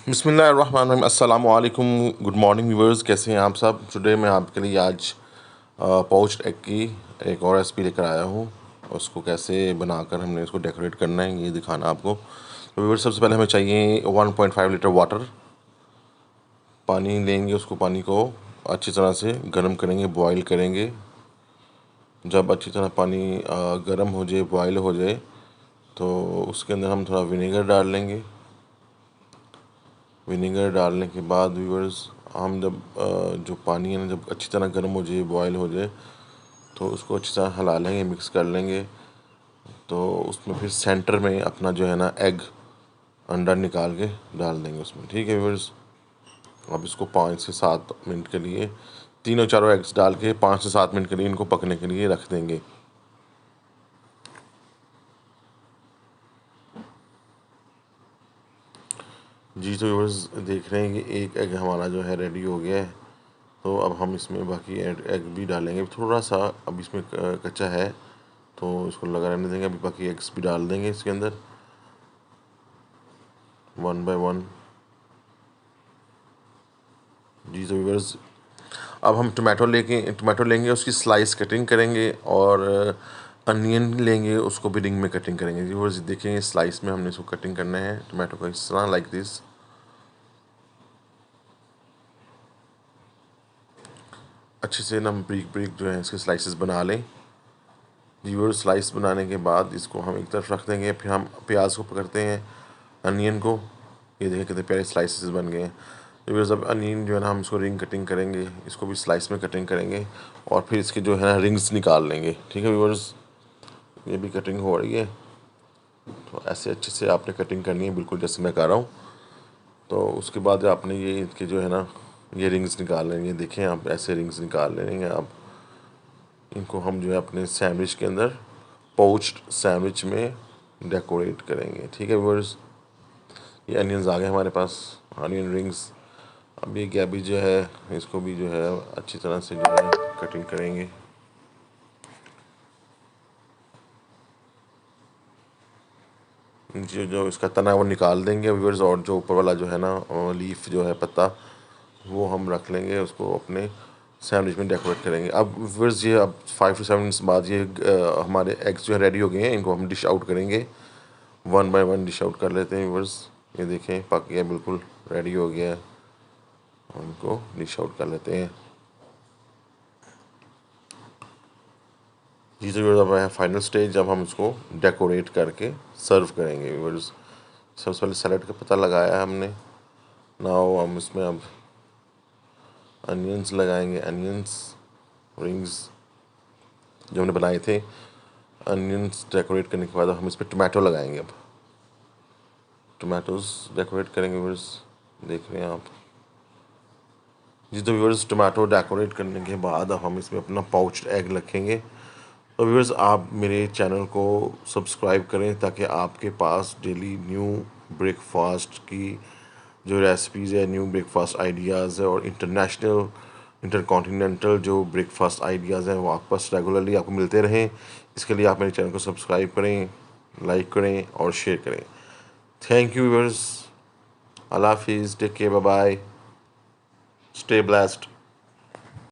बिस्मिल्लाहिर्रहमानिर्रहीम। अस्सलामु अलैकुम। गुड मॉर्निंग व्यूवर्स, कैसे हैं आप सब। टुडे मैं आपके लिए आज पाउच्ड एग की एक और रेसिपी लेकर आया हूँ। उसको कैसे बनाकर हमने इसको डेकोरेट करना है ये दिखाना आपको। तो व्यूवर्स, सबसे पहले हमें चाहिए 1.5 लीटर वाटर। पानी लेंगे, उसको पानी को अच्छी तरह से गर्म करेंगे, बॉईल करेंगे। जब अच्छी तरह पानी गर्म हो जाए, बॉईल हो जाए, तो उसके अंदर हम थोड़ा विनेगर डाल लेंगे। विनेगर डालने के बाद व्यूअर्स, हम जब जो पानी है ना, जब अच्छी तरह गर्म हो जाए, बॉयल हो जाए, तो उसको अच्छी तरह हिला लेंगे, मिक्स कर लेंगे। तो उसमें फिर सेंटर में अपना जो है ना एग, अंडा निकाल के डाल देंगे उसमें। ठीक है व्यूअर्स। अब इसको 5 से 7 मिनट के लिए, तीनों चारों एग्स डाल के 5 से 7 मिनट के लिए इनको पकने के लिए रख देंगे। जी, तो व्यूअर्स देख रहे हैं कि एक एग हमारा जो है रेडी हो गया है। तो अब हम इसमें बाकी एग भी डालेंगे। थोड़ा सा अब इसमें कच्चा है, तो इसको लगा रहने देंगे। अभी बाकी एग्स भी डाल देंगे इसके अंदर, 1 बाय 1। जी, तो व्यूअर्स, अब हम टमाटो लेंगे, उसकी स्लाइस कटिंग करेंगे, और अनियन लेंगे, उसको भी रिंग में कटिंग करेंगे। व्यूअर्स देखेंगे, स्लाइस में हमने इसको कटिंग करना है टमाटो को, इस तरह, लाइक दिस। अच्छे से ना ब्रिक ब्रिक जो है इसके स्लाइसेस बना लें। व्यूअर्स, स्लाइस बनाने के बाद इसको हम एक तरफ रख देंगे। फिर हम प्याज को पकड़ते हैं, अनियन को। ये देखें कितने प्यारे स्लाइसेस बन गए हैं। तो व्यूअर्स, अब अनियन जो है ना, हम इसको रिंग कटिंग करेंगे, इसको भी स्लाइस में कटिंग करेंगे, और फिर इसके जो है ना रिंग्स निकाल लेंगे। ठीक है व्यूअर्स, ये भी कटिंग हो रही है। तो ऐसे अच्छे से आपने कटिंग करनी है, बिल्कुल जैसे मैं कर रहा हूँ। तो उसके बाद आपने ये इसके जो है ना, ये रिंग्स निकाल लेंगे। देखें आप, ऐसे रिंग्स निकाल लेंगे आप। इनको हम जो है अपने सैंडविच के अंदर, पोच्ड सैंडविच में डेकोरेट करेंगे। ठीक है व्यूअर्स, ये अनियंस आ गए हमारे पास, अनियन रिंग्स। अब ये गैबी जो है, इसको भी जो है अच्छी तरह से जो है कटिंग करेंगे। जो इसका तना है वो निकाल देंगे व्यूअर्स, और जो ऊपर वाला जो है ना लीफ जो है, पत्ता, वो हम रख लेंगे, उसको अपने सैंडविच में डेकोरेट करेंगे। अब व्यूअर्स, ये अब 5 to 7 मिनट्स बाद ये हमारे एग्स जो है रेडी हो गए हैं। इनको हम डिश आउट करेंगे, 1 बाय 1 डिश आउट कर लेते हैं व्यूअर्स। ये देखें, पक गया, बिल्कुल रेडी हो गया है। उनको डिश आउट कर लेते हैं। जी, तो व्यूअर्स, अब है फाइनल स्टेज, जब हम इसको डेकोरेट करके सर्व करेंगे व्यूअर्स। सबसे पहले सैलेड का पत्ता लगाया है हमने। नाउ हम इसमें अब अनियंस लगाएंगे, अनियंस रिंग्स जो हमने बनाए थे। अनियंस डेकोरेट करने के बाद हम इस पर टमाटो लगाएंगे। अब टमाटोज डेकोरेट करेंगे व्यूअर्स, देख रहे हैं आप। जी, तो व्यूअर्स, टमाटो डेकोरेट करने के बाद अब हम इसमें अपना पाउच्ड एग रखेंगे। तो व्यूअर्स, आप मेरे चैनल को सब्सक्राइब करें, ताकि आपके पास डेली न्यू ब्रेकफास्ट की जो रेसिपीज़ है, न्यू ब्रेकफास्ट आइडियाज़ है, और इंटरनेशनल, इंटरकॉन्टिनेंटल जो ब्रेकफास्ट आइडियाज़ हैं, वो आपके पास रेगुलरली आपको मिलते रहें। इसके लिए आप मेरे चैनल को सब्सक्राइब करें, लाइक करें और शेयर करें। Thank you viewers. अल्लाह हाफिज़, take care, bye bye, stay blessed.